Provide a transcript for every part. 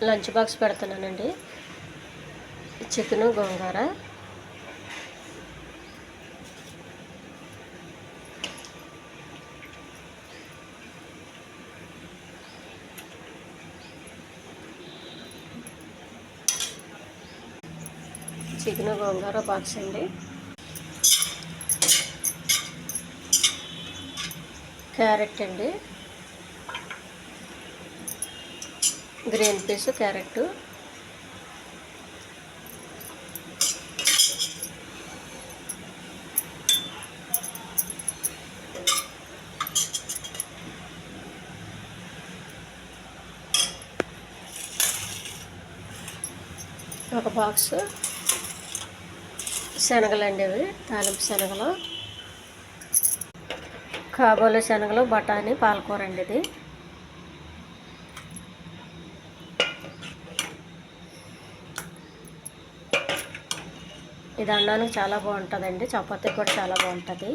Lunch box పెడుతున్నానండి. Chicken గోంగూర. Chicken గోంగూర బాక్స్ అండి. క్యారెట్ అండి, గ్రీన్ పీస్, క్యారెట్, ఒక బాక్స్ శనగలండి. ఇవి తాలింపు శనగలు, కాబోలు శనగలు, బఠానీ, పాలకూర అండి. ఇది అన్నానికి చాలా బాగుంటుందండి, చపాతీకి కూడా చాలా బాగుంటుంది.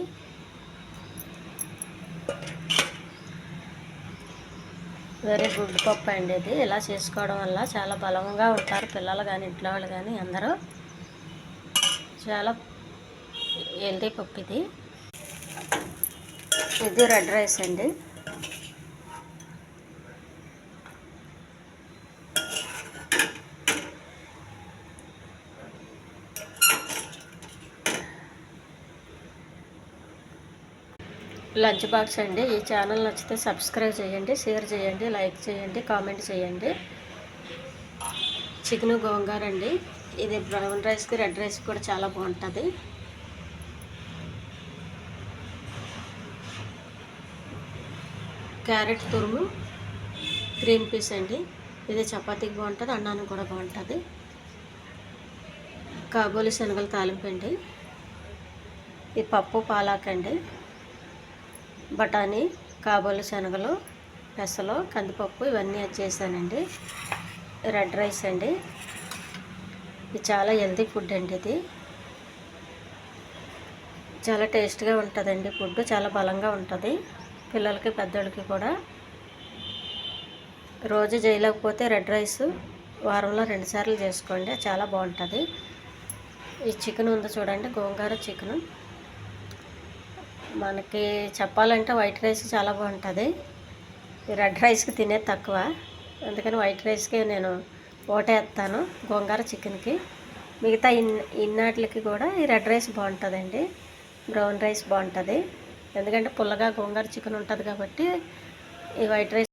వెరీ గుడ్ పప్పు అండి. ఇది ఇలా చేసుకోవడం వల్ల చాలా బలంగా ఉంటారు పిల్లలు కానీ ఇంట్లో వాళ్ళు కానీ అందరూ. చాలా హెల్తీ పప్పు ఇది. ఇది రెడ్ రైస్ అండి. లంచ్ బాక్స్ అండి. ఈ ఛానల్ నచ్చితే సబ్స్క్రైబ్ చేయండి, షేర్ చేయండి, లైక్ చేయండి, కామెంట్ చేయండి. చికెను గోంగూర అండి. ఇది బ్రౌన్ రైస్కి రెడ్ రైస్ కూడా చాలా బాగుంటుంది. క్యారెట్ తురుము, గ్రీన్ పీస్ అండి. ఇది చపాతీకి బాగుంటుంది, అన్నానికి కూడా బాగుంటుంది. కాబోలి శనగలు తాలింపు అండి. ఈ పప్పు పాలాకండి. బఠానీ, కాబోలి శనగలు, పెసలు, కందిపప్పు ఇవన్నీ చేశానండి. రెడ్ రైస్ అండి. ఇది చాలా హెల్తీ ఫుడ్ అండి. ఇది చాలా టేస్ట్గా ఉంటుందండి. ఫుడ్ చాలా బలంగా ఉంటుంది పిల్లలకి పెద్దోళ్ళకి కూడా. రోజు చేయలేకపోతే రెడ్ రైస్ వారంలో 2 సార్లు చేసుకోండి, చాలా బాగుంటుంది. ఈ చికెన్ ఉంది చూడండి, గోంగూర చికెను. మనకి చెప్పాలంటే వైట్ రైస్ చాలా బాగుంటుంది. ఈ రెడ్ రైస్కి తినేది తక్కువ, అందుకని వైట్ రైస్కి నేను ఓటేస్తాను గోంగూర చికెన్కి. మిగతా ఇన్నాటికి కూడా ఈ రెడ్ రైస్ బాగుంటుందండి, బ్రౌన్ రైస్ బాగుంటుంది. ఎందుకంటే పుల్లగా గోంగూర చికెన్ ఉంటుంది కాబట్టి ఈ వైట్ రైస్